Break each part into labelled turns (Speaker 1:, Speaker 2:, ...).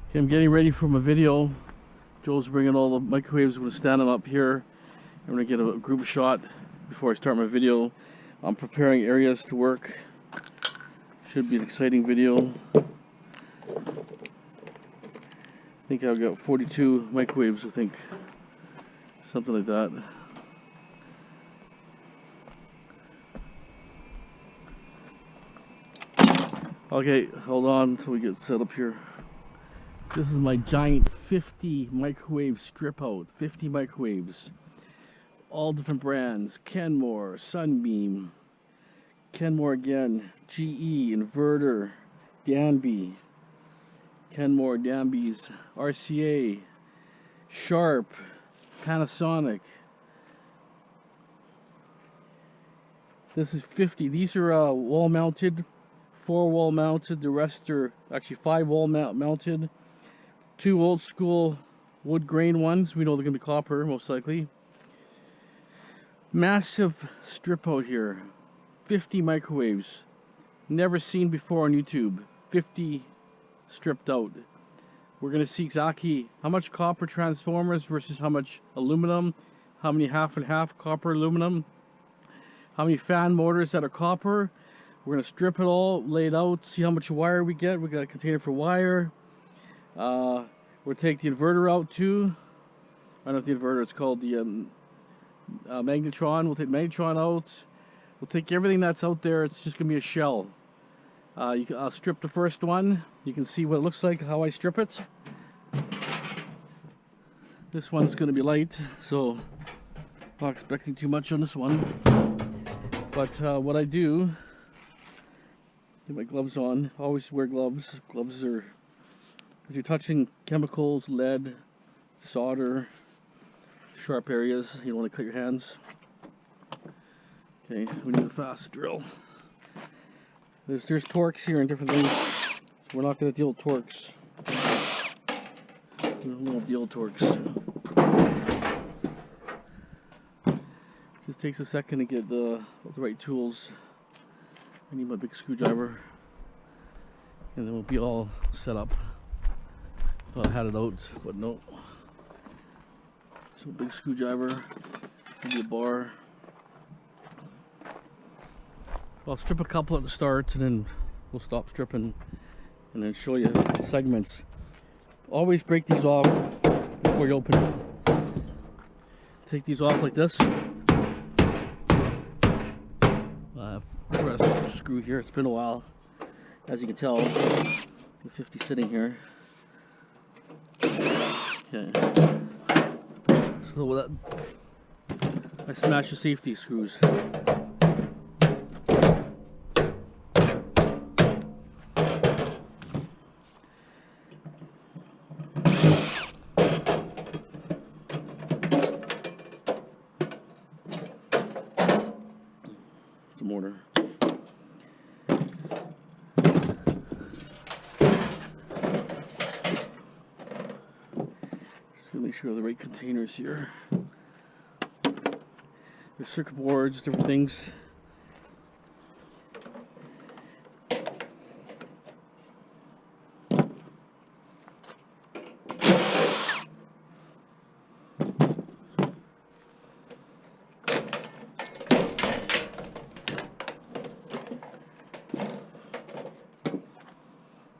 Speaker 1: Okay, I'm getting ready for my video. Joel's bringing all the microwaves. I'm going to stand them up here. I'm going to get a group shot before I start my video. I'm preparing areas to work. Should be an exciting video. I think I've got 42 microwaves, I think. Something like that. Okay, hold on until we get set up here. This is my giant 50 microwave strip out. 50 microwaves. All different brands. Kenmore, Sunbeam, Kenmore again, GE, Inverter, Danby, Kenmore, Danby's, RCA, Sharp, Panasonic. This is 50. These are wall mounted, 4 wall mounted. The rest are actually 5 wall mounted. 2 old school wood grain ones. We know they're going to be copper most likely. Massive strip out here. 50 microwaves. Never seen before on YouTube. 50 stripped out. We're going to see exactly how much copper transformers versus how much aluminum. How many half and half copper aluminum. How many fan motors that are copper. We're going to strip it all, lay it out, see how much wire we get. We got a container for wire. We'll take the inverter out too. I don't know if the inverter, it's called the magnetron. We'll take magnetron out. We'll take everything that's out there. It's just going to be a shell. I'll strip the first one. You can see what it looks like, how I strip it. This one's going to be light, so not expecting too much on this one. But what I do, get my gloves on. Always wear gloves. Gloves are, because you're touching chemicals, lead, solder, sharp areas. You don't want to cut your hands. Okay, we need a fast drill. There's torques here and different things. We're not going to deal with torques. We don't deal with torques. Just takes a second to get the right tools. I need my big screwdriver, and then we'll be all set up. Thought I had it out, but no. So big screwdriver, maybe a bar. I'll strip a couple at the start, and then we'll stop stripping, and then show you segments. Always break these off before you open it. Take these off like this. A screw here. It's been a while, as you can tell. The 50 sitting here. Okay. So with that, I smash the safety screws. It's a mortar. Make sure the right containers here. There's circuit boards, different things.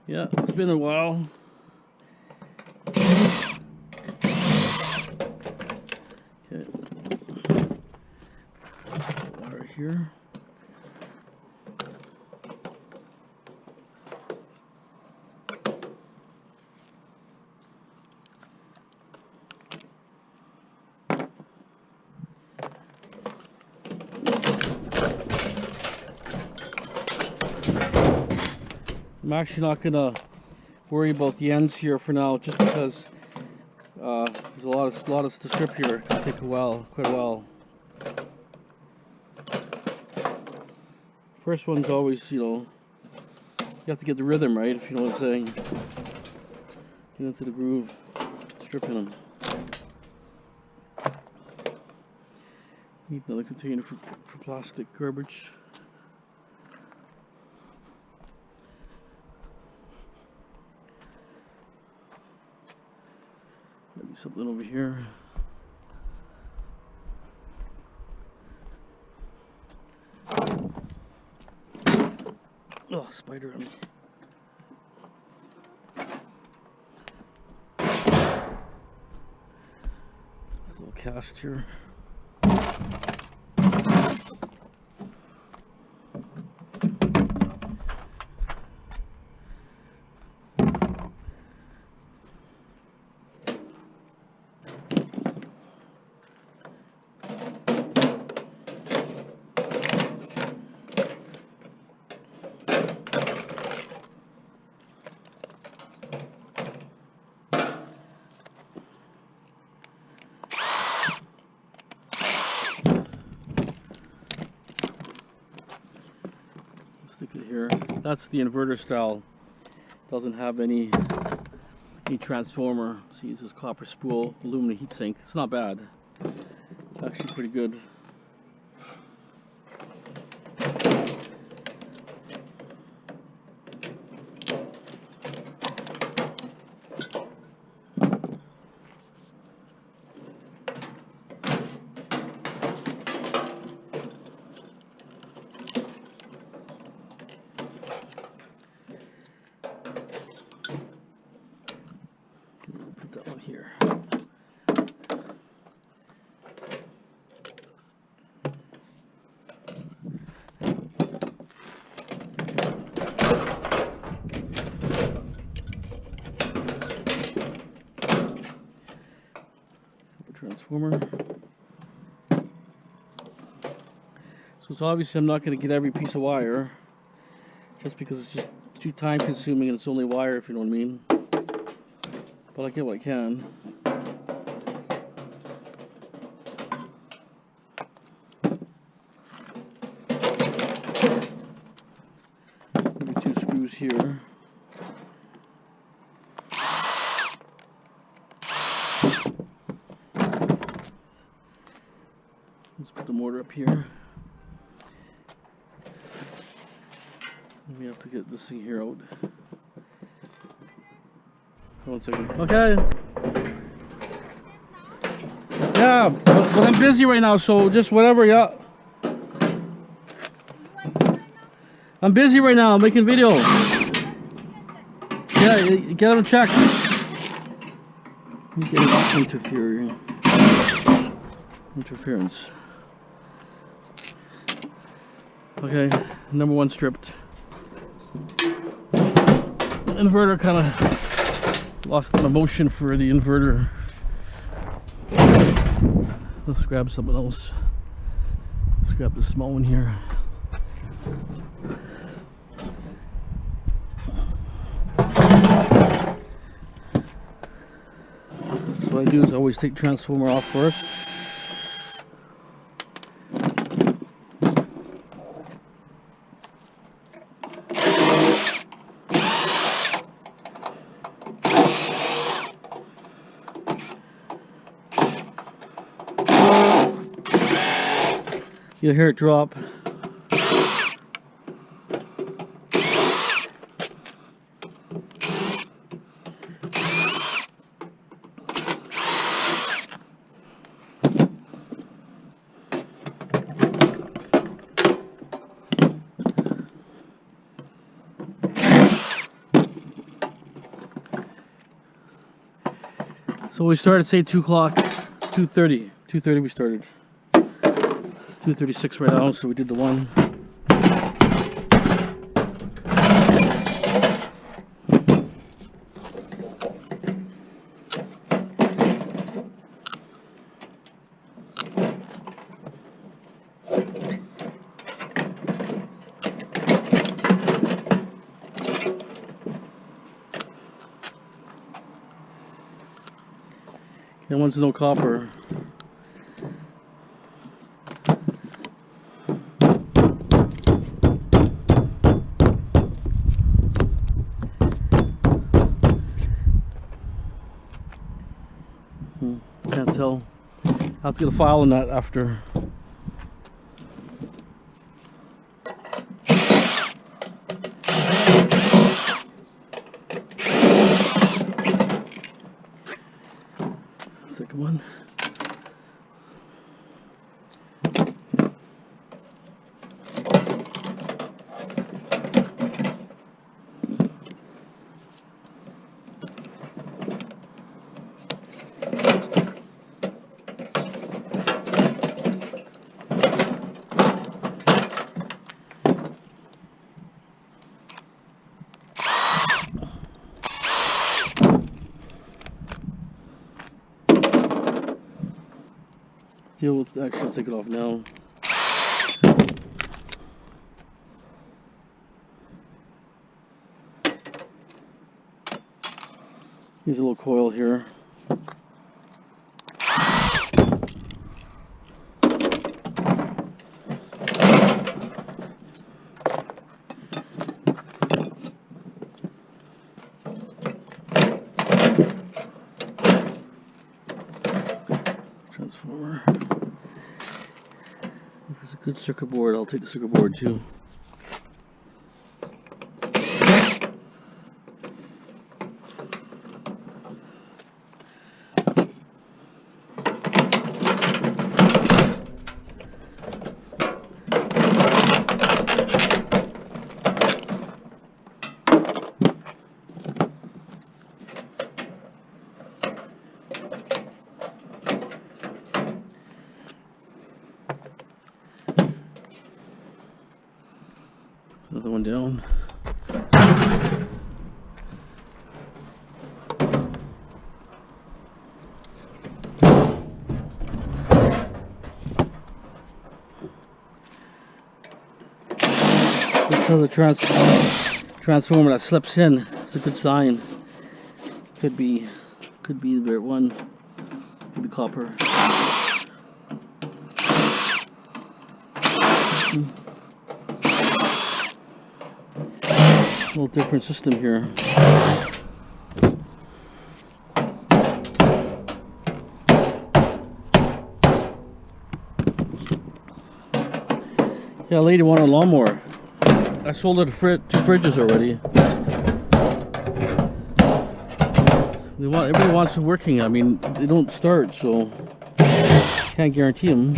Speaker 1: Yeah, it's been a while. Here. I'm actually not going to worry about the ends here for now, just because there's a lot of to strip here. It'll take quite a while. First one's always, you have to get the rhythm right, if you know what I'm saying. Get into the groove, stripping them. Need another container for plastic garbage. Something over here. Oh, spider on me. This little cast here. Stick it here. That's the inverter style. Doesn't have any transformer. So it uses copper spool, aluminum heatsink. It's not bad. It's actually pretty good. Put that one here. Transformer. So it's obviously I'm not going to get every piece of wire, just because it's just too time consuming and it's only wire, if you know what I mean. But I get what I can. Maybe 2 screws here. Let's put the mortar up here. We have to get this thing here out. 1 second. Okay. Yeah, but I'm busy right now, so just whatever, yeah. I'm busy right now, I'm making video. Yeah, get them checked. Let me get it interference. Okay, number 1 stripped. Inverter kind of lost the motion for the inverter. Let's grab something else. Let's grab the small one here. So what I do is I always take transformer off first. You'll hear it drop. So we started, say 2 o'clock, 2:30. 2:30 we started. 2:36 right now, so we did the one. That one's no copper. Can't tell. I'll have to get a file on that after. deal with, actually I'll take it off now. Here's a little coil here. Transformer. If it's a good circuit board, I'll take the circuit board too. Another one down. This has a transformer that slips in. It's a good sign. Could be the right one. Could be copper. A little different system here. Yeah, a lady wanted a lawnmower. I sold her two fridges already. Everybody wants it working. I mean, they don't start, so can't guarantee them.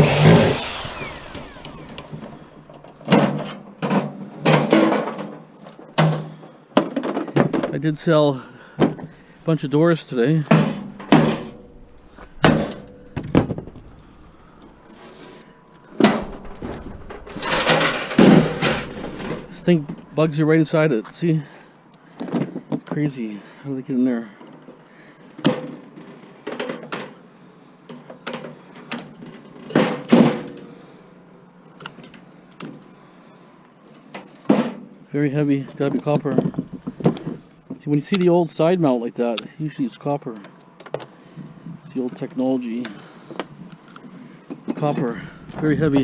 Speaker 1: I did sell a bunch of doors today. This thing bugs you right inside it. See? It's crazy. How do they get in there? Very heavy. Gotta be copper. See, when you see the old side mount like that, usually it's copper. It's the old technology. Copper, very heavy.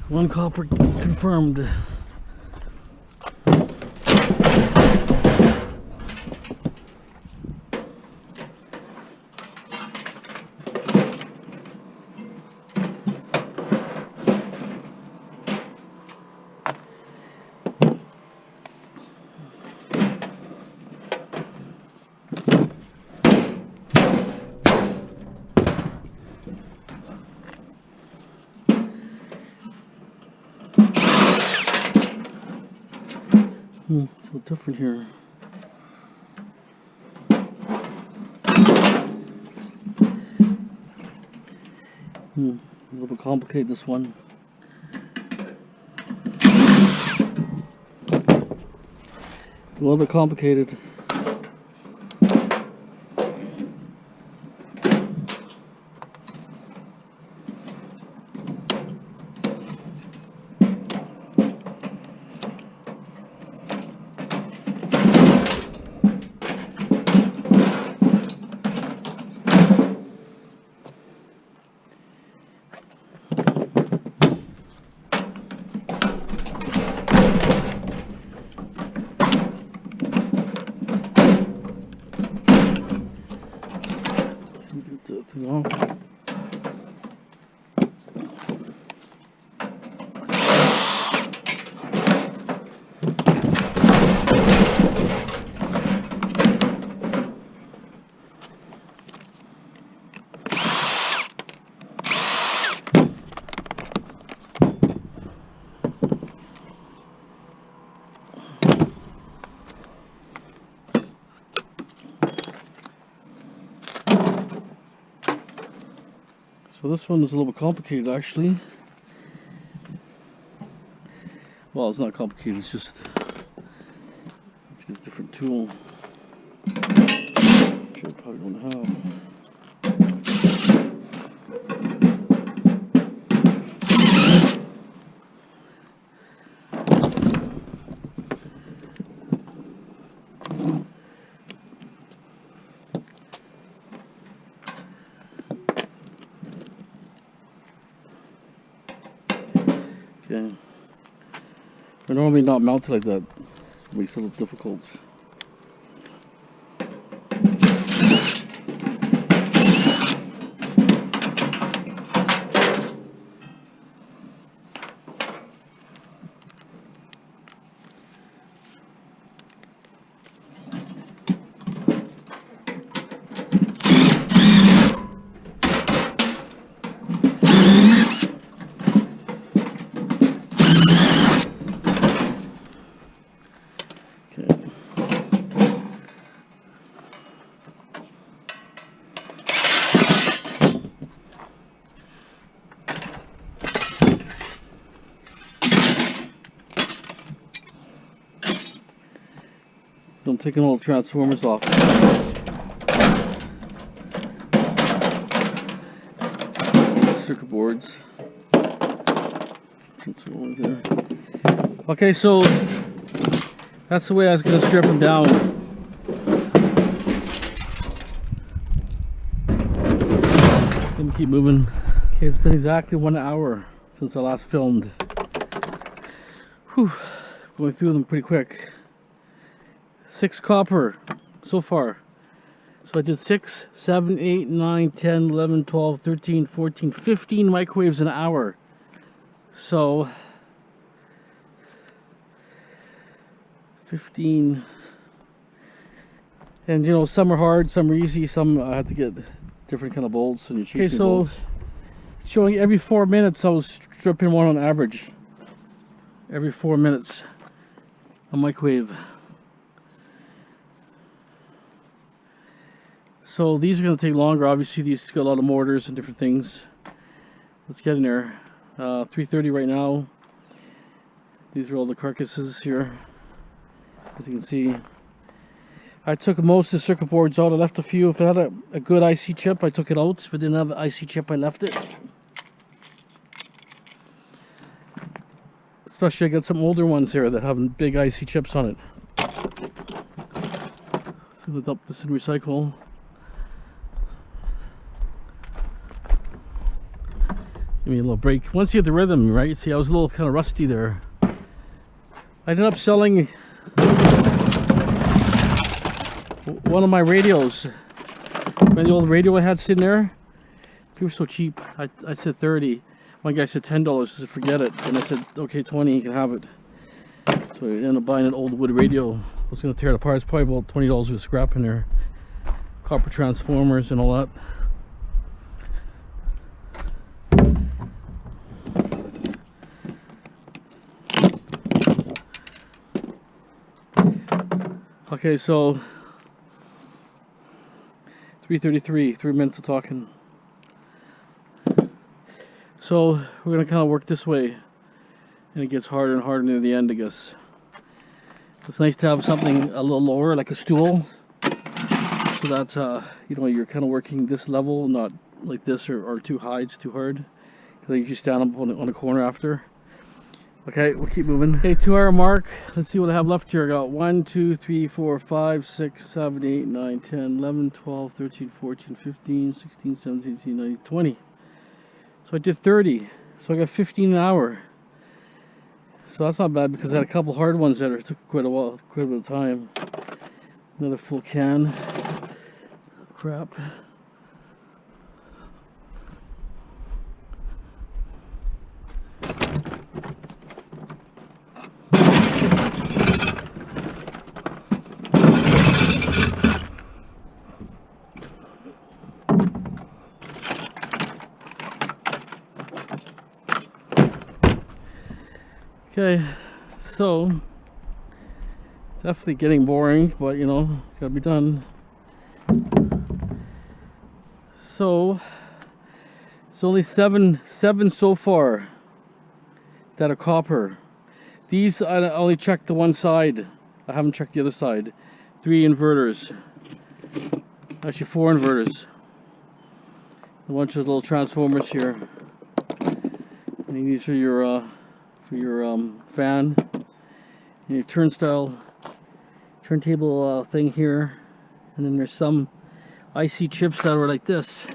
Speaker 1: One copper confirmed. It's a little different here. A little bit complicated, this one. A little bit complicated. So this one is a little bit complicated, actually. Well, it's not complicated, it's just let's get a different tool, which I probably don't have. Okay. They're normally not mounted like that. It makes it a little difficult. So I'm taking all the transformers off. Circuit boards. There. Okay, so that's the way I was going to strip them down. Let me keep moving. Okay, it's been exactly 1 hour since I last filmed. Whew, going through them pretty quick. 6 copper so far. So I did 6, 7, 8, 9, 10, 11, 12, 13, 14, 15 microwaves an hour. So 15. And you know, some are hard, some are easy, some I had to get different kind of bolts and you're chasing bolts. Showing every 4 minutes I was stripping one on average. Every 4 minutes a microwave. So these are going to take longer. Obviously these got a lot of mortars and different things. Let's get in there. 3:30 right now. These are all the carcasses here. As you can see, I took most of the circuit boards out. I left a few. If it had a good IC chip, I took it out. If it didn't have an IC chip, I left it. Especially I got some older ones here that have big IC chips on it. So let's dump this in recycle. Give me a little break. Once you get the rhythm, right? See, I was a little kind of rusty there. I ended up selling one of my radios. Remember the old radio I had sitting there? They were so cheap. I said 30. One guy said $10. I said forget it. And I said okay, 20. You can have it. So I ended up buying an old wood radio. I was going to tear it apart. It's probably about $20 worth of scrap in there. Copper transformers and all that. Okay, so 3:33, 3 minutes of talking. So we're gonna kind of work this way, and it gets harder and harder near the end, I guess. It's nice to have something a little lower, like a stool, so that's you know, you're kind of working this level, not like this or too high, it's too hard. Because you just stand up on a corner after. Okay, we'll keep moving. Okay, 2 hour mark. Let's see what I have left here. I got 1, 2, 3, 4, 5, 6, 7, 8, 9, 10, 11, 12, 13, 14, 15, 16, 17, 18, 19, 20. So I did 30. So I got 15 an hour. So that's not bad because I had a couple hard ones that took quite a while, quite a bit of time. Another full can. Crap. Okay, so definitely getting boring, but you know, gotta be done. So it's only seven so far that are copper. These I only checked the one side. I haven't checked the other side. 3 inverters, actually 4 inverters. A bunch of little transformers here. And these are your fan and your turntable thing here, and then there's some IC chips that were like this.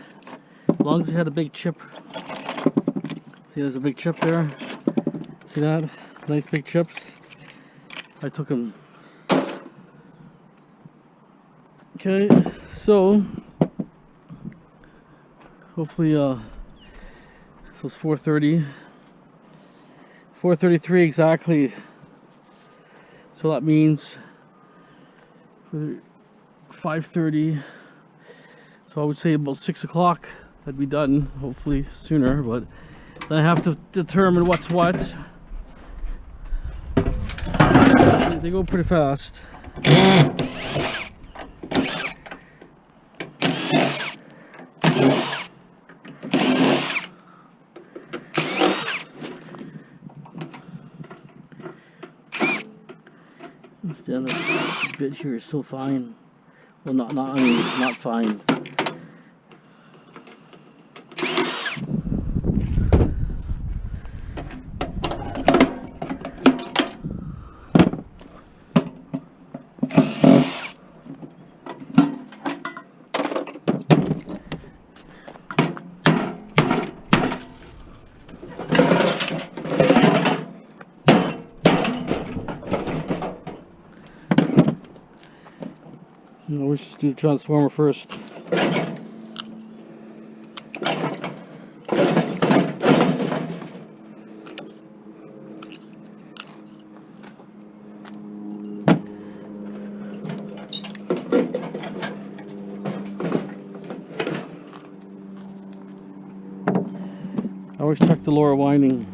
Speaker 1: As long as it had a big chip, see there's a big chip there. See See that? Nice big chips. I took them. Okay, so hopefully, so it's 4:30, 4:33 exactly. So that means 5:30. So I would say about 6 o'clock that'd be done. Hopefully sooner, but then I have to determine what's what. They go pretty fast. Instead, this bit here is so fine. Well, not fine. Let's just do the transformer first. I always check the lower winding.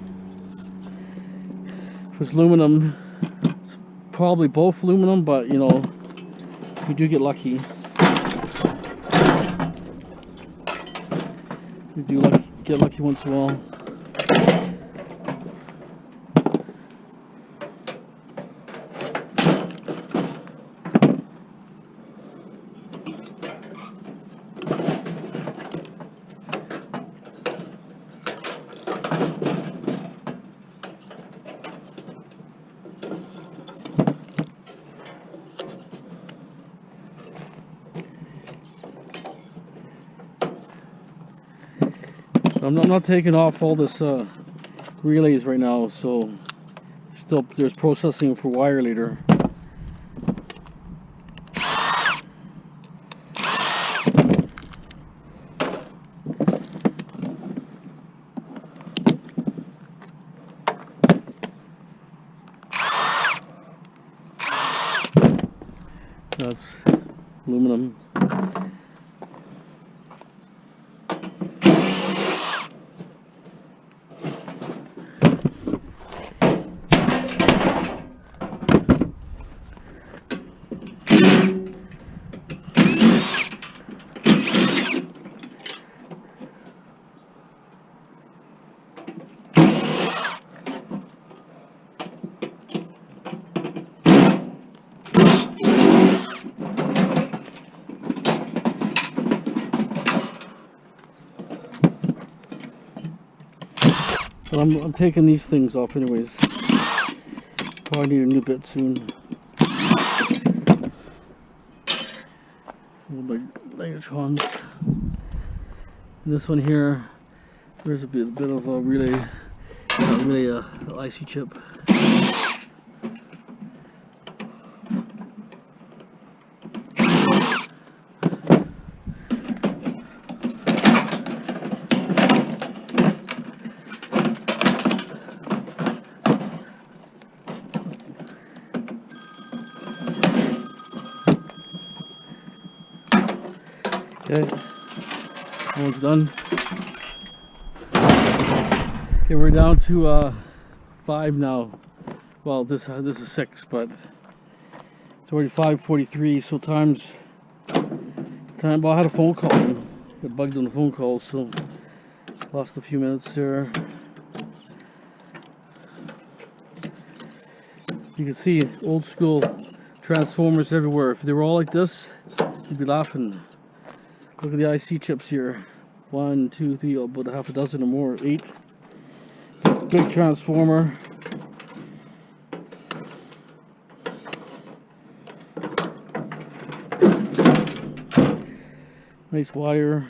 Speaker 1: If it's aluminum, it's probably both aluminum, but you know, you do get lucky. You do get lucky once in a while. I'm not taking off all this relays right now, so still there's processing for wire later. That's aluminum. But I'm taking these things off anyways. Probably need a new bit soon. My Megatrons. This one here, there's a bit of a relay IC chip. Okay, that one's done. Okay, we're down to 5 now. Well, this is 6, but it's already 5:43. So time. Well, I had a phone call. Got bugged on the phone call, so lost a few minutes there. You can see old school transformers everywhere. If they were all like this, you'd be laughing. Look at the IC chips here. 1, 2, 3, about a half a dozen or more. 8. Big transformer. Nice wire.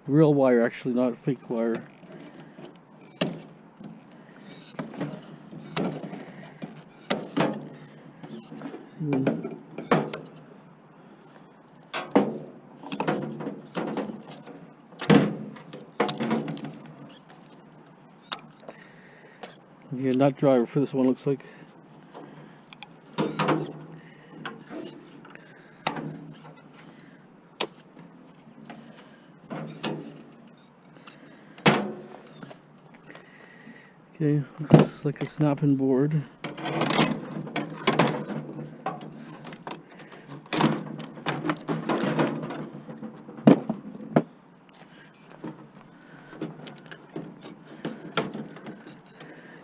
Speaker 1: Real wire, actually, not fake wire. Yeah, nut driver for this one looks like. Okay, looks like a snapping board.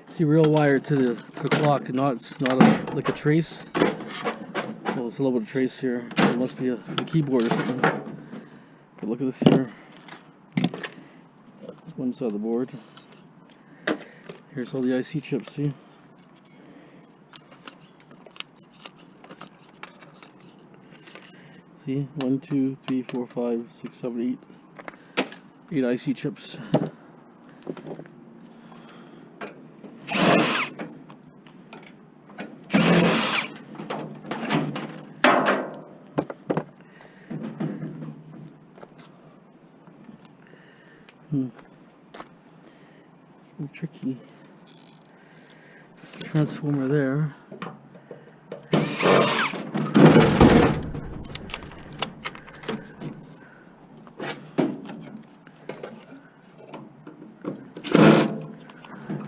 Speaker 1: See, real wire to the clock, it's not like a trace. Well, it's a little bit of trace here. It must be a keyboard or something. But look at this here. One side of the board. Here's all the IC chips, see? See? 1, 2, 3, 4, 5, 6, 7, 8. 8 IC chips. It's a little tricky. Transformer there.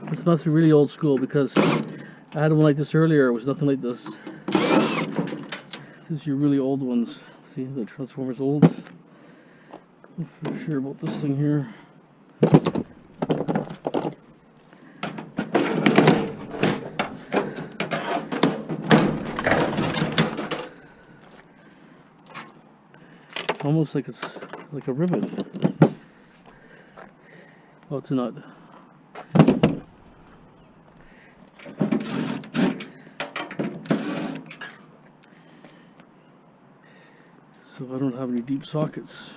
Speaker 1: This must be really old school because I had one like this earlier. It was nothing like this. These are really old ones. See, the transformer's old. I'm not sure about this thing here. Almost like it's like a ribbon. Oh, it's a nut. So I don't have any deep sockets.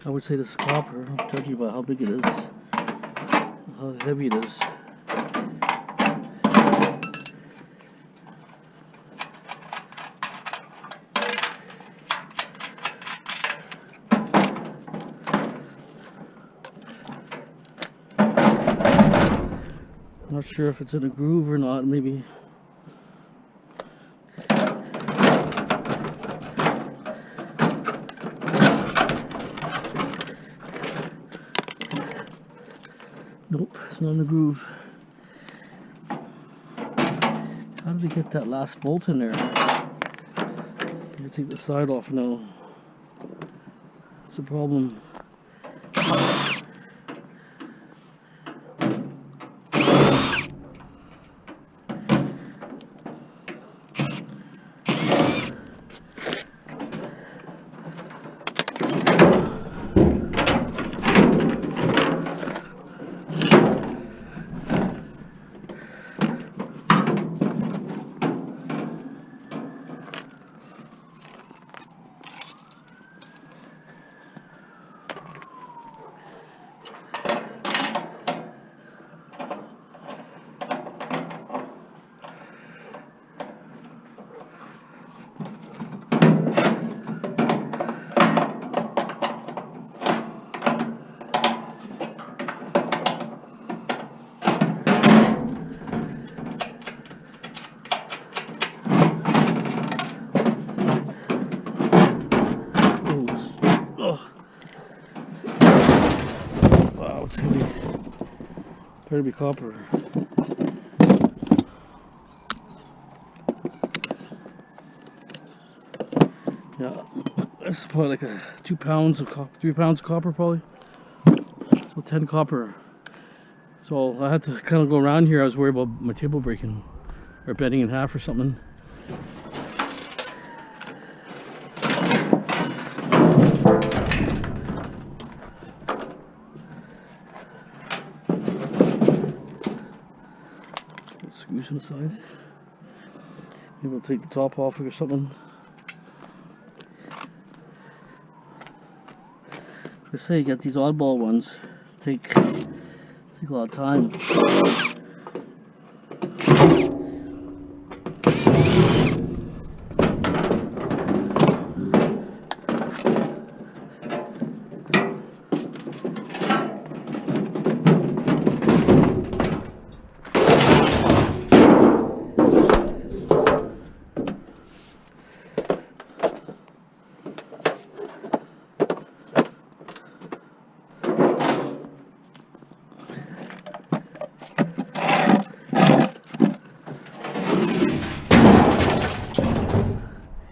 Speaker 1: I would say this is copper, judging by how big it is, how heavy it is. I'm not sure if it's in a groove or not, maybe. Nope, it's not in the groove. How did we get that last bolt in there? I'm gonna take the side off now. That's the problem. Better be copper. Yeah, that's probably like 2 pounds of copper, 3 pounds of copper probably. So 10 copper. So I had to kind of go around here. I was worried about my table breaking. or bending in half or something. Screws on the side. Maybe we'll take the top off or something. I say you get these oddball ones. Take a lot of time.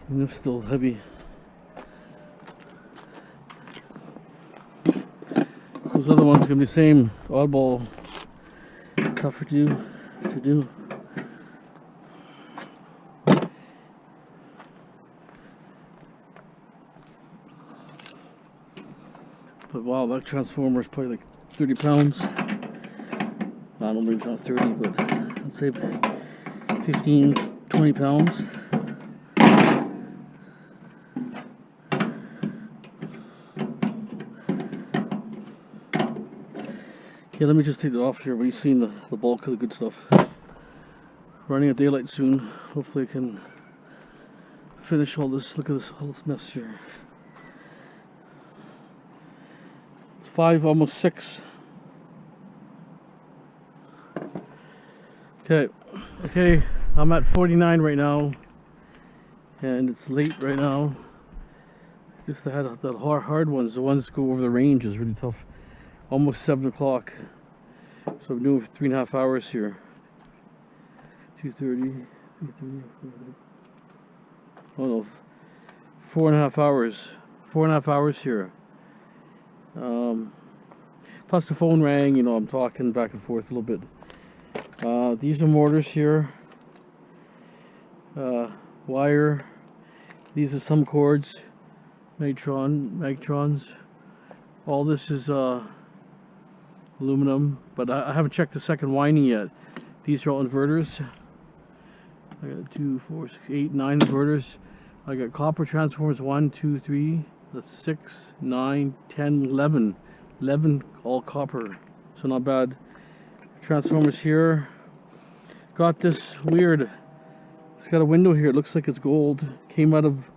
Speaker 1: And it's still heavy. Those other ones are gonna be the same, oddball, tougher to do. But wow, that transformer is probably like 30 pounds. I don't believe it's not 30, but I'd say 15, 20 pounds. Yeah, let me just take it off here. We've seen the bulk of the good stuff. Running at daylight soon. Hopefully I can finish all this. Look at this whole mess here. It's 5, almost 6. Okay, I'm at 49 right now, and it's late right now. Just I had the hard ones, the ones that go over the range is really tough. Almost 7 o'clock, so I'm doing for 3.5 hours here. 2:30, 3:30, 4:30. Oh no, 4.5 hours. 4.5 hours here. Plus the phone rang. You know, I'm talking back and forth a little bit. These are mortars here. Wire. These are some cords. Magtrons. All this is aluminum, but I haven't checked the second winding yet. These are all inverters. I got 2, 4, 6, 8, 9 inverters. I got copper transformers, 1, 2, 3, that's 6, 9, 10, 11. 11 all copper, so not bad. Transformers here. Got this weird, it's got a window here, it looks like it's gold. Came out of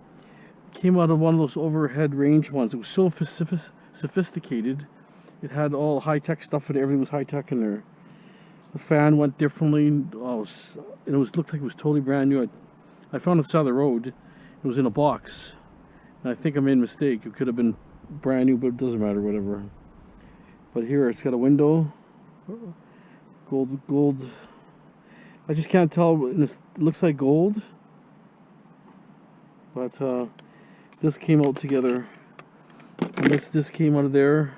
Speaker 1: one of those overhead range ones. It was so sophisticated. It had all high-tech stuff in it. Everything was high-tech in there. The fan went differently. Looked like it was totally brand new. I found it on the side of the road. It was in a box. And I think I made a mistake. It could have been brand new, but it doesn't matter, whatever. But here, it's got a window. Gold. I just can't tell. It looks like gold. But this came out together. And this came out of there.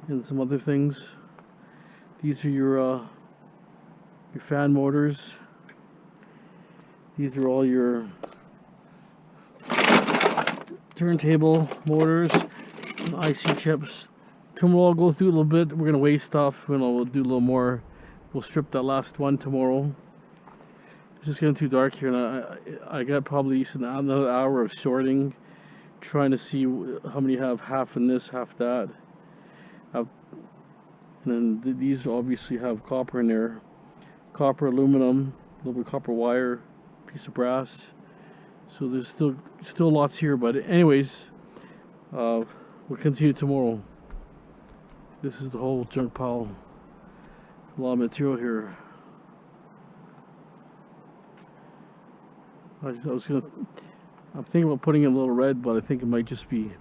Speaker 1: And some other things. These are your fan motors. These are all your turntable motors, and IC chips. Tomorrow I'll go through a little bit. We're gonna weigh stuff, and we'll do a little more. We'll strip that last one tomorrow. It's just getting too dark here, and I got probably another hour of sorting, trying to see how many have half in this, half that. And then these obviously have copper in there. Copper, aluminum, a little bit of copper wire, piece of brass. So there's still lots here, but anyways, we'll continue tomorrow. This is the whole junk pile. There's a lot of material here. I'm thinking about putting in a little red, but I think it might just be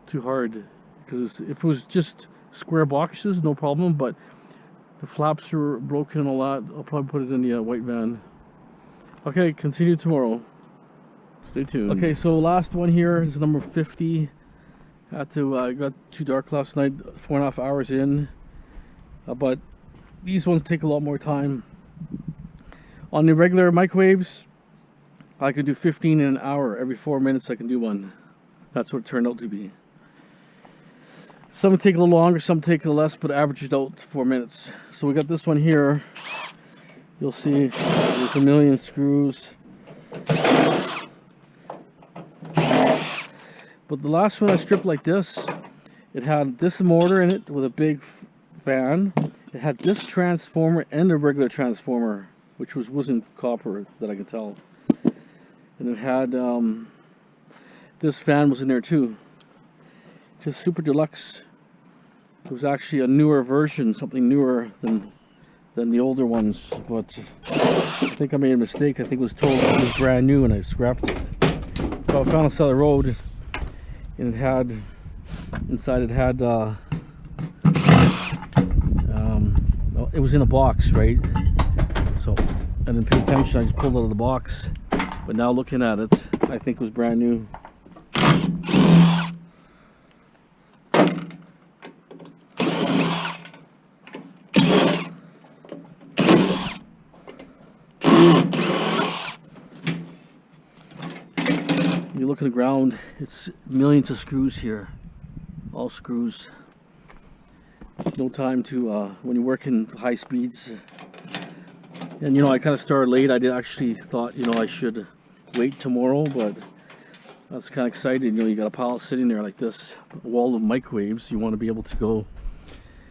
Speaker 1: too hard, because if it was just square boxes, no problem, but the flaps are broken and all that. I'll probably put it in the white van. Okay, continue tomorrow. Stay tuned. Okay, so last one here is number 50. Got too dark last night, 4.5 hours in. But these ones take a lot more time. On the regular microwaves, I can do 15 in an hour. Every 4 minutes I can do one. That's what it turned out to be. Some take a little longer, some take a little less, but averaged out to 4 minutes. So we got this one here. You'll see there's a million screws. But the last one I stripped like this, it had this motor in it with a big fan. It had this transformer and a regular transformer, which wasn't copper that I could tell. And it had this fan was in there too. Just super deluxe. It was actually a newer version, something newer than the older ones. But I think I made a mistake. I think it was told it was brand new and I scrapped it. So I found it on the side of the road, and it had inside it had it was in a box, right? So I didn't pay attention. I just pulled it out of the box. But now looking at it, I think it was brand new. You look at the ground, it's millions of screws here. All screws. No time to, when you work in high speeds. And you know, I kind of started late. I did actually thought, you know, I should wait tomorrow, but that's kind of exciting. You know, you got a pile sitting there like this, a wall of microwaves. You want to be able to go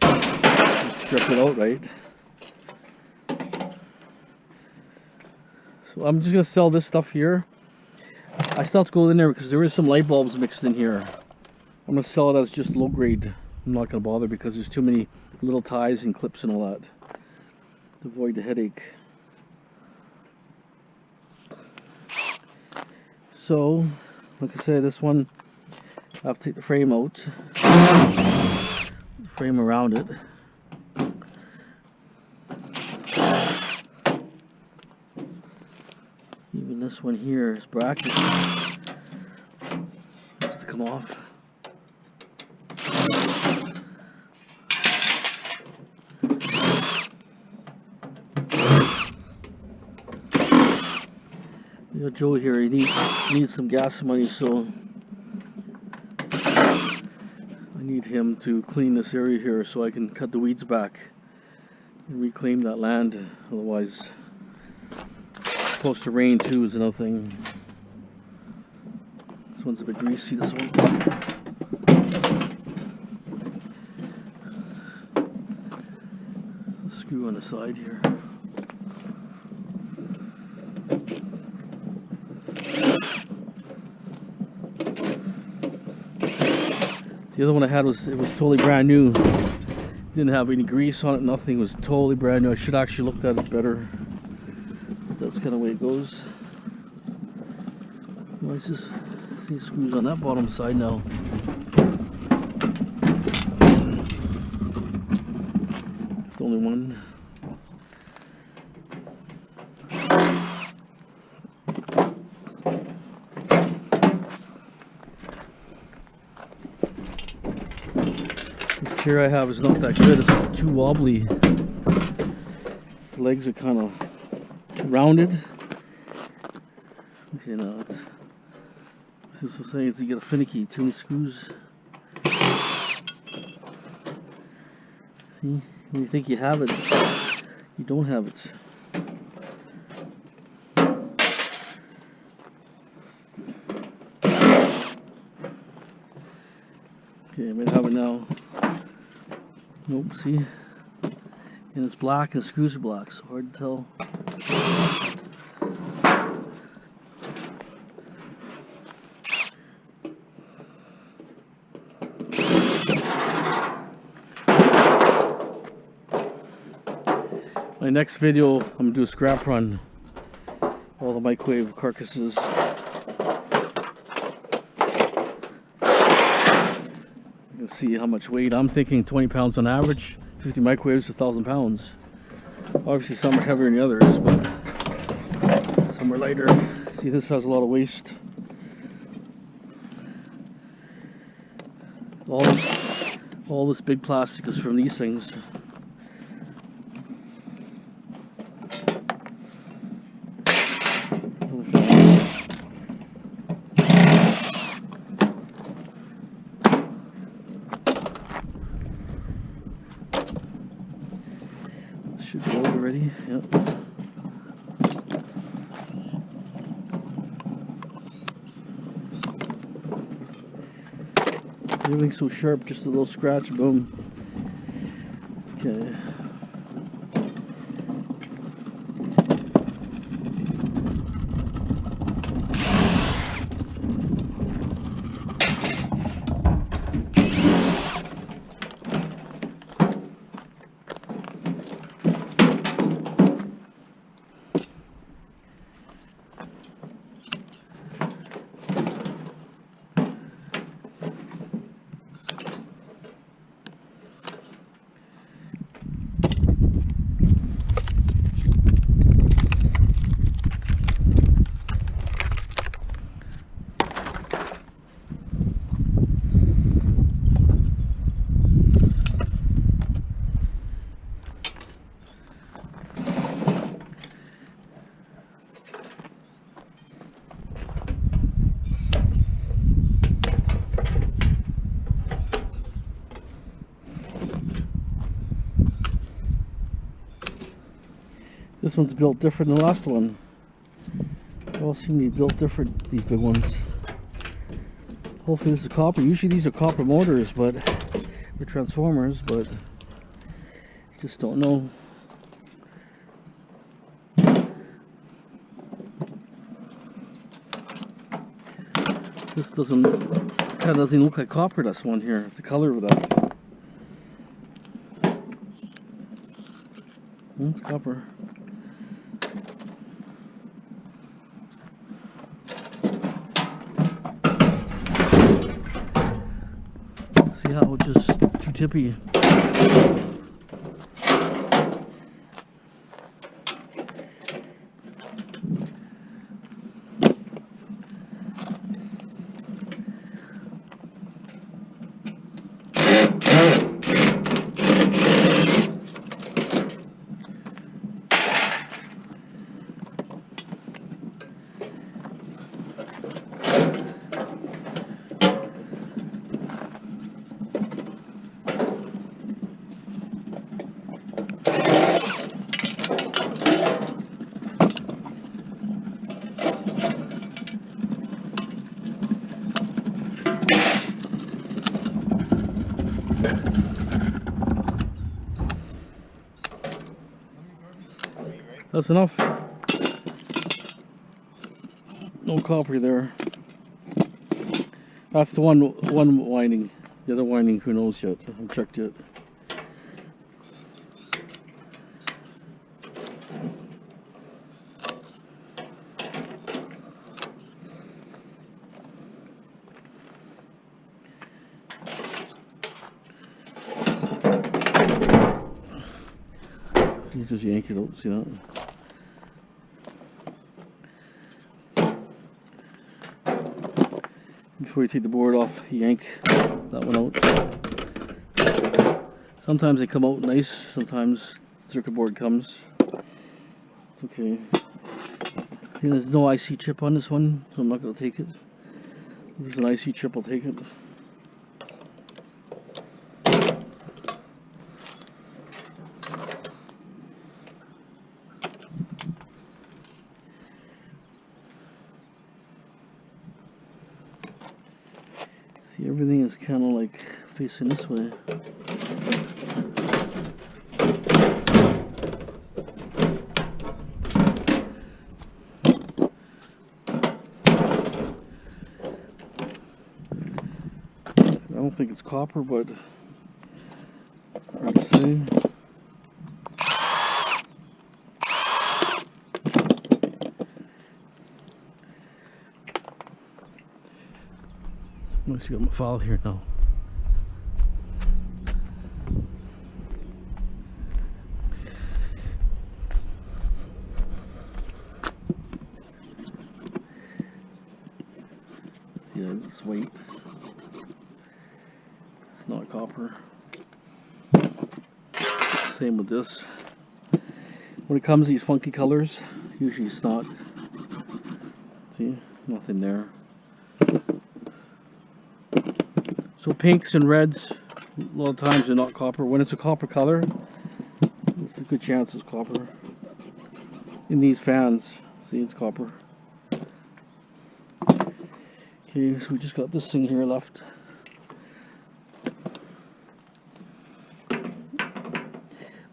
Speaker 1: and strip it out, right? So I'm just going to sell this stuff here. I still have to go in there because there is some light bulbs mixed in here. I'm going to sell it as just low grade. I'm not going to bother because there's too many little ties and clips and all that to avoid the headache. So, like I said, this one, I have to take the frame out, the frame around it. Even this one here is bracket. Has to come off. You know, Joe here, he needs some gas money, so I need him to clean this area here so I can cut the weeds back and reclaim that land. Otherwise, it's supposed to rain too is another thing. This one's a bit greasy, this one. Screw on the side here. The other one I had it was totally brand new. Didn't have any grease on it, nothing. It was totally brand new. I should actually looked at it better. That's kind of the way it goes. Why is this? See screws on that bottom side now. It's the only one. Chair I have is not that good. It's too wobbly. The legs are kind of rounded. Okay, now this is what I'm saying is you get a finicky, too many screws. See, when you think you have it, you don't have it. Okay, I might have it now. Nope, see? And it's black and the screws are black, so hard to tell. My next video, I'm going to do a scrap run. All the microwave carcasses. See how much weight. I'm thinking 20 pounds on average. 50 microwaves, 1,000 pounds. Obviously some are heavier than the others, but some are lighter. See, this has a lot of waste. All this big plastic is from these things. already. Yep. Everything's so sharp, just a little scratch, boom. Okay. This one's built different than the last one. They all seem to be built different, these big ones. Hopefully this is copper. Usually these are copper motors, but they're transformers, but just don't know. This doesn't, kind of doesn't look like copper, this one here, the color of that. It's copper. See how it's just too tippy. That's enough. No copper there. That's the one winding. The other winding, who knows yet? I haven't checked yet. You just yank it out, see that? Before you take the board off, yank that one out. Sometimes they come out nice, sometimes the circuit board comes. It's okay. See, there's no IC chip on this one, so I'm not going to take it. If there's an IC chip, I'll take it. See, everything is kind of like facing this way. I don't think it's copper, but let's see. Let's see, got my file here now. See, this weight. It's not copper. Same with this. When it comes to these funky colors, usually it's not. See, nothing there. So pinks and reds, a lot of times they're not copper. When it's a copper color, it's good chance it's copper. In these fans, see, it's copper. Okay, so we just got this thing here left.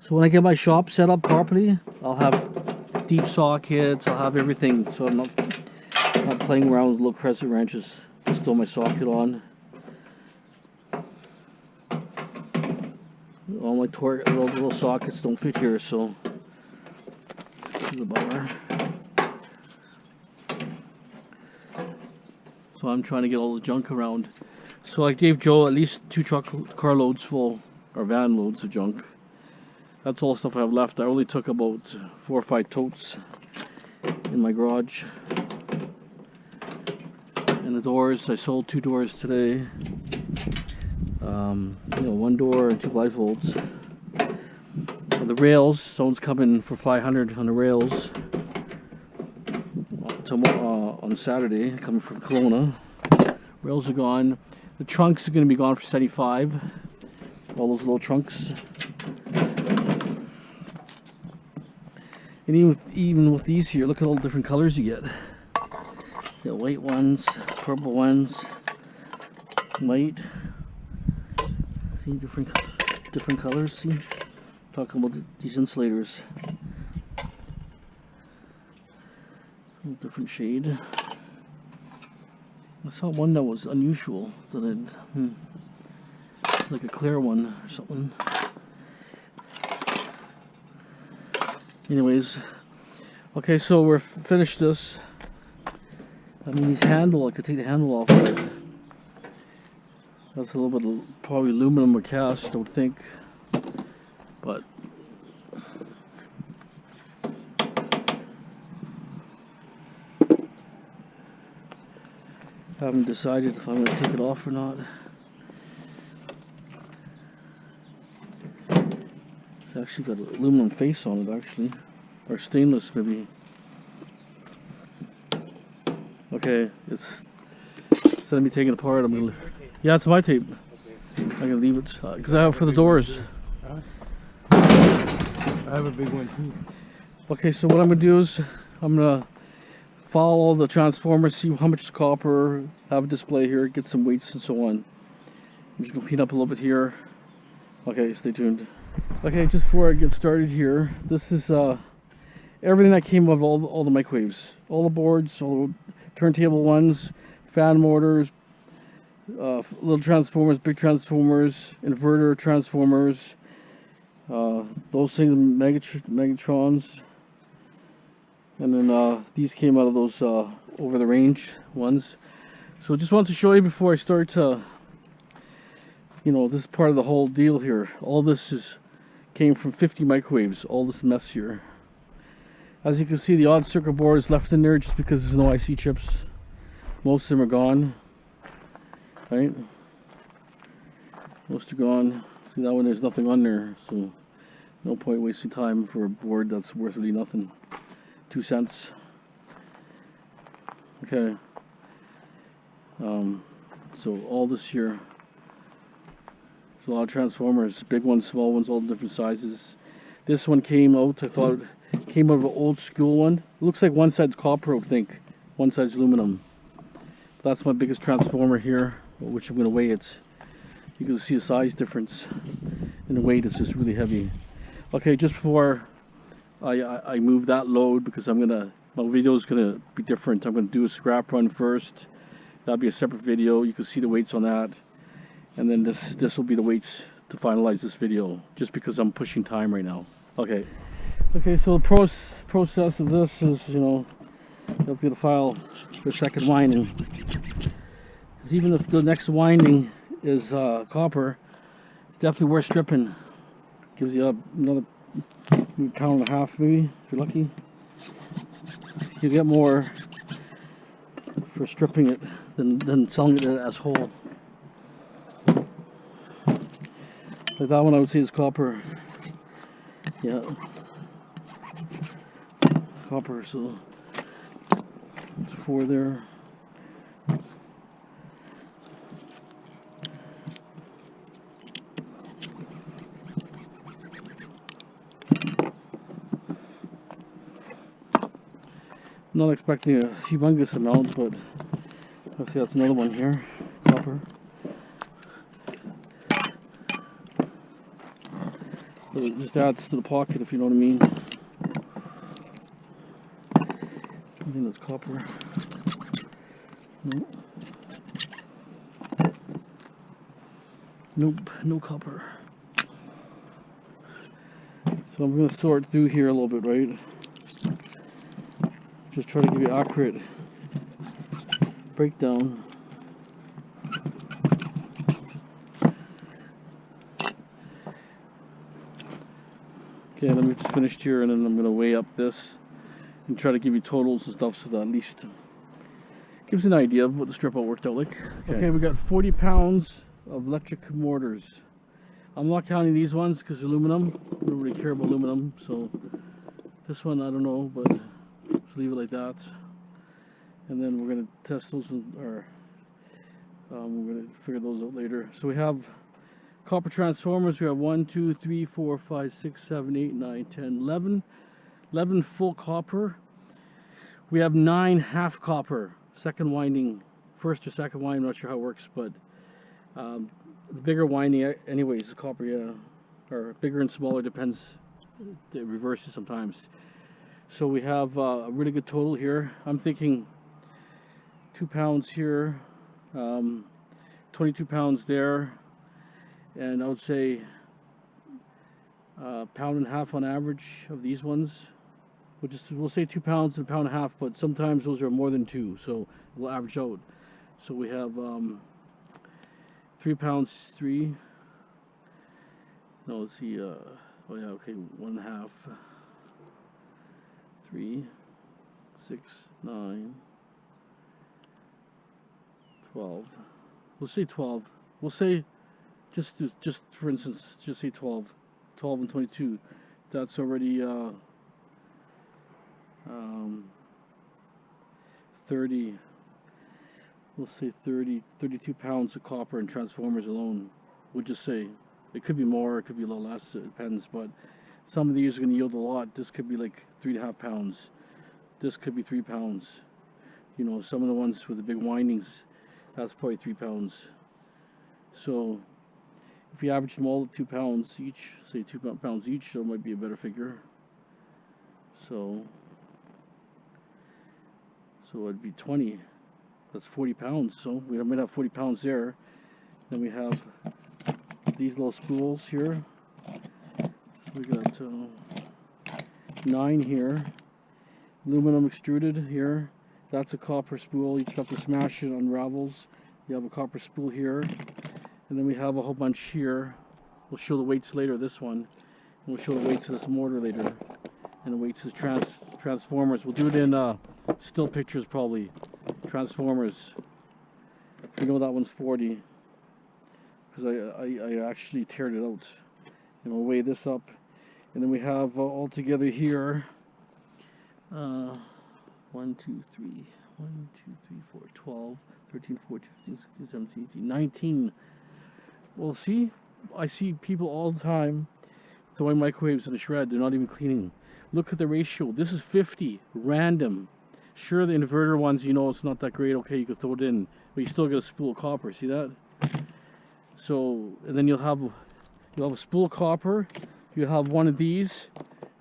Speaker 1: So when I get my shop set up properly, I'll have deep sockets, I'll have everything, so I'm not playing around with little crescent wrenches. Just throw my socket on. All my little sockets don't fit here, so this is a bummer. So I'm trying to get all the junk around. So I gave Joe at least 2 car loads full, or van loads of junk. That's all the stuff I have left. I only took about 4 or 5 totes in my garage. And the doors, I sold 2 doors today. You know, 1 door and 2 blindfolds. The rails, someone's coming for 500 on the rails tomorrow, on Saturday, coming from Kelowna. Rails are gone. The trunks are going to be gone for 75. All those little trunks. And even with these here, look at all the different colors you get. You got white ones, purple ones, white. See, different colors. See, talking about these insulators. Different shade. I saw one that was unusual. That like a clear one or something. Anyways, okay, so we're finished this. I mean, these handle, I could take the handle off of it. That's a little bit of probably aluminum or cast, I would think. But I haven't decided if I'm going to take it off or not. It's actually got an aluminum face on it, actually. Or stainless, maybe. Okay, it's instead of me taking it apart, I'm gonna. Yeah, it's my tape. Okay. I'm gonna leave it because I have it for the doors.
Speaker 2: I have a big one too.
Speaker 1: Okay, so what I'm gonna do is I'm gonna follow all the transformers, see how much is copper, have a display here, get some weights and so on. I'm just gonna clean up a little bit here. Okay, stay tuned. Okay, just before I get started here, this is everything that came of all the microwaves, all the boards, all the turntable ones, fan motors, little transformers, big transformers, inverter transformers, those things, Megatrons, and then these came out of those over the range ones. So just wanted to show you before I start to, you know, this is part of the whole deal here. All this came from 50 microwaves, all this mess here. As you can see, the odd circuit board is left in there just because there's no IC chips. Most of them are gone. Right? Most are gone. See that one, there's nothing on there, so no point wasting time for a board that's worth really nothing. 2 cents. Okay. So all this here, there's a lot of transformers, big ones, small ones, all different sizes. This one came out, I thought it came out of an old school one. It looks like one side's copper, I would think. One side's aluminum. That's my biggest transformer here, which I'm going to weigh it. You can see a size difference in the weight. It's just really heavy. Okay, just before I move that load, because my video is going to be different. I'm going to do a scrap run first. That'll be a separate video. You can see the weights on that, and then this will be the weights to finalize this video, just because I'm pushing time right now. Okay, so the process of this is, you know, let's get a file for second winding. Because even if the next winding is copper, it's definitely worth stripping. Gives you another pound and a half, maybe, if you're lucky. You get more for stripping it than selling it as whole. Like that one, I would say is copper. Yeah, copper. So it's 4 there. Not expecting a humongous amount, but let's see, that's another one here, copper. But it just adds to the pocket, if you know what I mean. I think that's copper. Nope. Nope, no copper. So I'm going to sort through here a little bit, right? Just try to give you accurate breakdown. Okay, let me just finish here, and then I'm going to weigh up this and try to give you totals and stuff, so that at least gives an idea of what the strip out worked out like. Okay, we got 40 pounds of electric mortars. I'm not counting these ones because aluminum. I don't really care about aluminum, so this one I don't know, but just leave it like that. And then we're going to test those, or we're going to figure those out later. So we have copper transformers. We have 1, 2, 3, 4, 5, 6, 7, 8, 9, 10, 11 full copper. We have 9 half copper, second winding, first or second winding, I'm not sure how it works, but the bigger winding anyways is copper, yeah, or bigger and smaller, depends, it reverses sometimes. So we have a really good total here. I'm thinking 2 pounds here, 22 pounds there, and I would say £1.5 pounds on average of these ones. We'll say 2 pounds and £1.5 pounds, but sometimes those are more than 2, so we'll average out. So we have 3 pounds, 3. No, let's see. Oh yeah, okay, 1.5. 3, 6, 9, 12. We'll say 12. We'll say just for instance, just say 12. 12 and 22. That's already 30. We'll say 32 pounds of copper and transformers alone. We'll just say it could be more, it could be a little less, it depends, but some of these are going to yield a lot. This could be like 3.5 pounds. This could be 3 pounds. You know, some of the ones with the big windings, that's probably 3 pounds. So if you average them all at 2 pounds each, say 2 pounds each, so it might be a better figure. So it'd be 20. That's 40 pounds. So we might have 40 pounds there. Then we have these little spools here. We got 9 here. Aluminum extruded here. That's a copper spool. You just have to smash it, unravels. You have a copper spool here. And then we have a whole bunch here. We'll show the weights later, this one. And we'll show the weights of this mortar later. And the weights of transformers. We'll do it in still pictures probably. Transformers. You know that one's 40. Because I actually teared it out. And we'll weigh this up. And then we have all together here 1, 2, 3, 1, 2, 3, 4, 12, 13, 14, 15, 16, 17, 18, 19. Well, see, I see people all the time throwing microwaves in a shred. They're not even cleaning. Look at the ratio. This is 50, random. Sure, the inverter ones, you know, it's not that great. Okay, you can throw it in, but you still get a spool of copper. See that? So, and then you'll have a spool of copper. You have one of these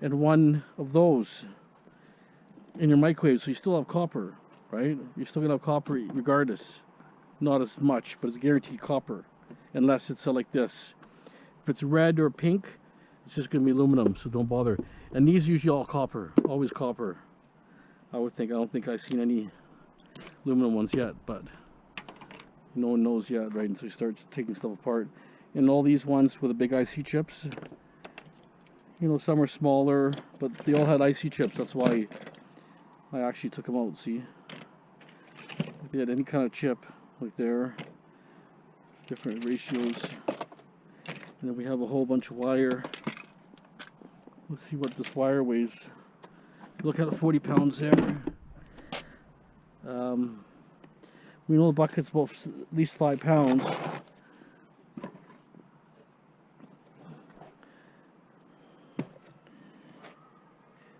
Speaker 1: and one of those in your microwave. So you still have copper, right? You're still gonna have copper regardless. Not as much, but it's guaranteed copper, unless it's like this. If it's red or pink, it's just gonna be aluminum. So don't bother. And these are usually all copper, always copper. I would think. I don't think I've seen any aluminum ones yet, but no one knows yet, right? Until you start taking stuff apart. And all these ones with the big IC chips, you know, some are smaller, but they all had IC chips. That's why I actually took them out. See, if they had any kind of chip, like there, different ratios. And then we have a whole bunch of wire. Let's see what this wire weighs. Look at it, 40 pounds there. We know the bucket's about at least 5 pounds.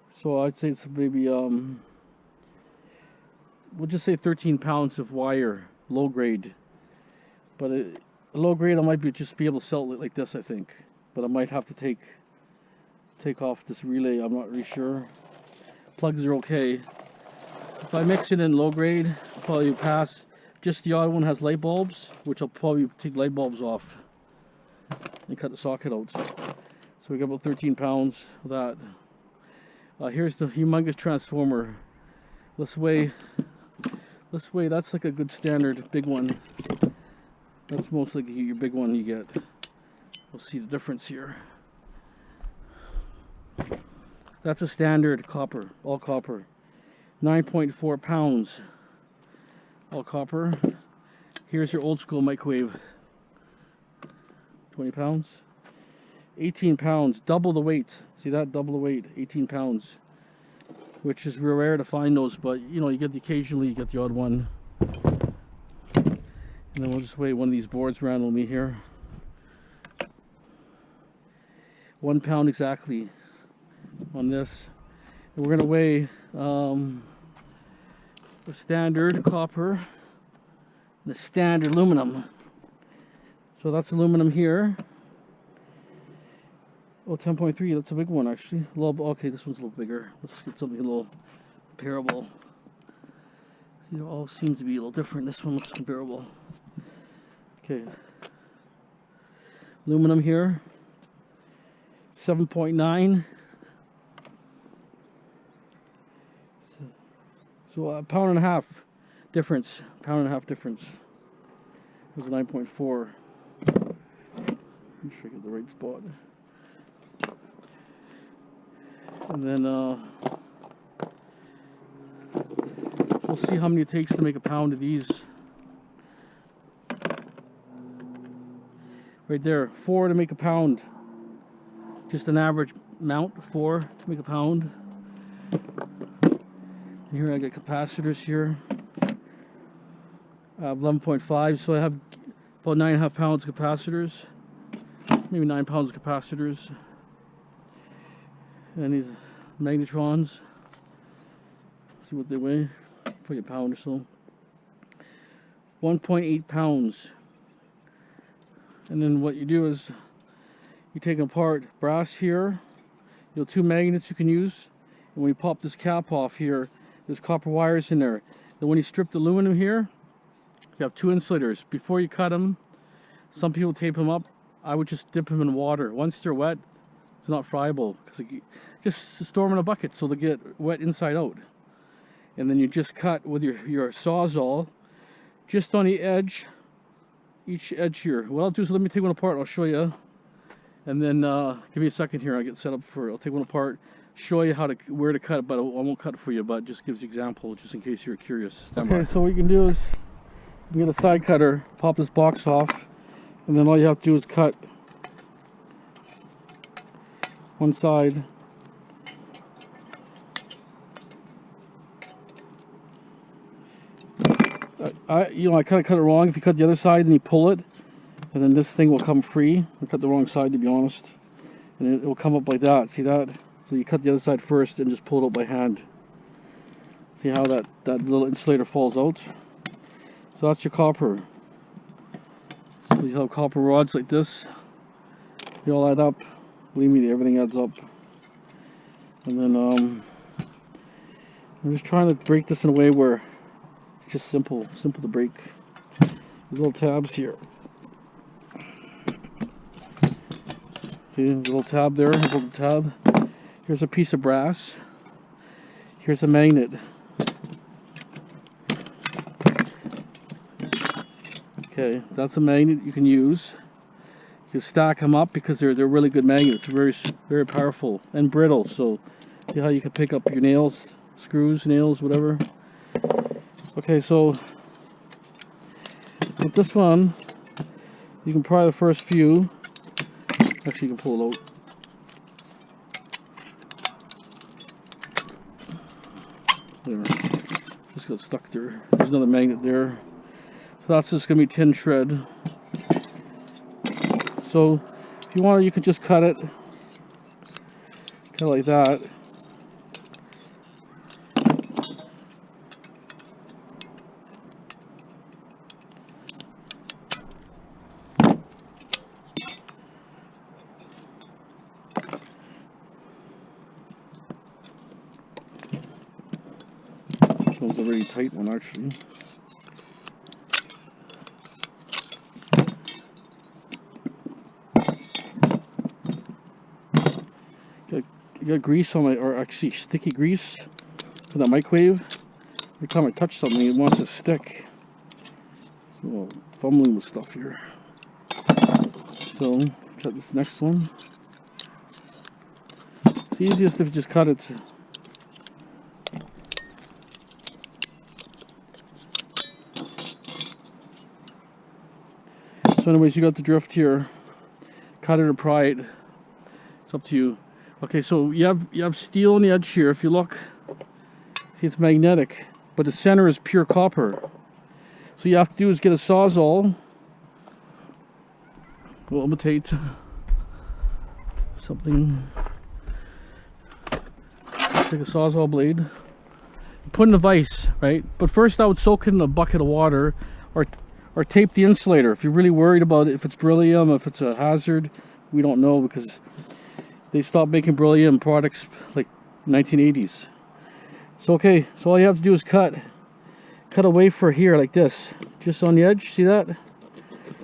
Speaker 1: So I'd say it's maybe we'll just say 13 pounds of wire, low grade. But low grade, I might just be able to sell it like this, I think. But I might have to take off this relay. I'm not really sure. Plugs are okay. If I mix it in low grade, I'll probably pass. Just the odd one has light bulbs, which I'll probably take light bulbs off and cut the socket out. So we got about 13 pounds of that. Here's the humongous transformer. Let's weigh. That's like a good standard big one. That's most like your big one you get. We'll see the difference here. That's a standard copper, all copper. 9.4 pounds, all copper. Here's your old school microwave. 20 pounds. 18 pounds, double the weight. See that? Double the weight, 18 pounds. Which is real rare to find those, but you know, you get occasionally, you get the odd one. And then we'll just weigh one of these boards randomly here. 1 pound exactly on this. And we're gonna weigh the standard copper and the standard aluminum. So that's aluminum here. Oh, 10.3, that's a big one actually. A little, okay, this one's a little bigger. Let's get something a little comparable. See, it all seems to be a little different. This one looks comparable. Okay. Aluminum here. 7.9. So a pound and a half difference. Pound and a half difference. It was 9.4. Make sure I get the right spot. And then we'll see how many it takes to make a pound of these. Right there, 4 to make a pound. Just an average amount, 4 to make a pound. And here I got capacitors here. I have 11.5, so I have about 9.5 pounds of capacitors. Maybe 9 pounds of capacitors. And these magnetrons, see what they weigh, probably a pound or so. 1.8 pounds. And then what you do is you take apart brass here, you know, 2 magnets you can use, and when you pop this cap off here, there's copper wires in there. Then when you strip the aluminum here, you have 2 insulators. Before you cut them, some people tape them up. I would just dip them in water. Once they're wet, it's not friable, because just store them in a bucket so they get wet inside out. And then you just cut with your Sawzall just on the edge, each edge here. What I'll do is let me take one apart, I'll show you. And then give me a second here, I'll get set up for it. I'll take one apart, show you where to cut it, but I won't cut it for you, but just gives you an example just in case you're curious. Okay, so what you can do is you get a side cutter, pop this box off, and then all you have to do is cut one side. I kind of cut it wrong. If you cut the other side and you pull it, and then this thing will come free. I cut the wrong side, to be honest, and it will come up like that. See that? So you cut the other side first and just pull it out by hand. See how that little insulator falls out? So that's your copper. So you have copper rods like this. You all add up. Believe me, everything adds up. And then I'm just trying to break this in a way where it's just simple to break. These little tabs here. See the little tab there, a little tab. Here's a piece of brass. Here's a magnet. Okay, that's a magnet you can use. You stack them up because they're really good magnets. Very powerful and brittle. So see how you can pick up your nails, screws, nails, whatever. Okay, so with this one, you can pry the first few. Actually, you can pull it out. There, just got stuck there. There's another magnet there. So that's just gonna be tin shred. So if you want, you could just cut it like that. one's a really tight one, actually. I got grease on my, or actually sticky grease for that microwave. Every time I touch something, it wants to stick. So, fumbling with stuff here. So, cut this next one. It's easiest if you just cut it. So anyways, you got the drift here. Cut it or pry it. It's up to you. Okay, so you have steel on the edge here. If you look, see it's magnetic, but the center is pure copper. So you have to do is get a sawzall. We'll imitate something. Take a sawzall blade. Put in a vise, right? But first I would soak it in a bucket of water, or tape the insulator. If you're really worried about it, if it's beryllium, if it's a hazard, we don't know because they stopped making beryllium products like 1980s. So okay, so all you have to do is cut a wafer here like this, just on the edge. See that?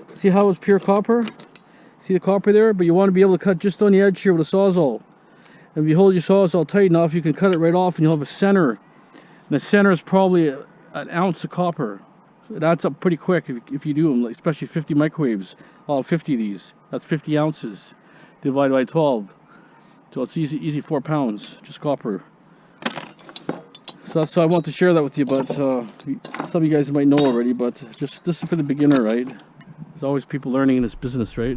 Speaker 1: See how it's pure copper? See the copper there? But you want to be able to cut just on the edge here with a sawzall. And if you hold your sawzall tight enough, you can cut it right off and you'll have a center. And the center is probably an ounce of copper. So it adds up pretty quick if you do them, like especially 50 microwaves. All 50 of these. That's 50 ounces divided by 12. So it's easy 4 pounds, just copper. So I want to share that with you, but some of you guys might know already, but just this is for the beginner, right? There's always people learning in this business, right?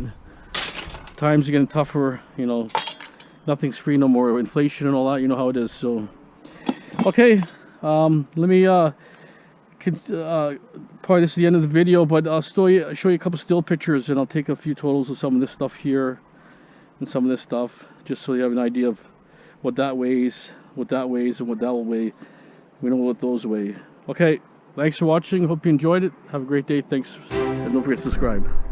Speaker 1: Times are getting tougher, you know, nothing's free no more, inflation and all that, you know how it is. So okay, let me probably this is the end of the video, but I'll show you a couple still pictures, and I'll take a few totals of some of this stuff here and some of this stuff, just so you have an idea of what that weighs, and what that will weigh. We know what those weigh. Okay, thanks for watching. Hope you enjoyed it. Have a great day. Thanks, and don't forget to subscribe.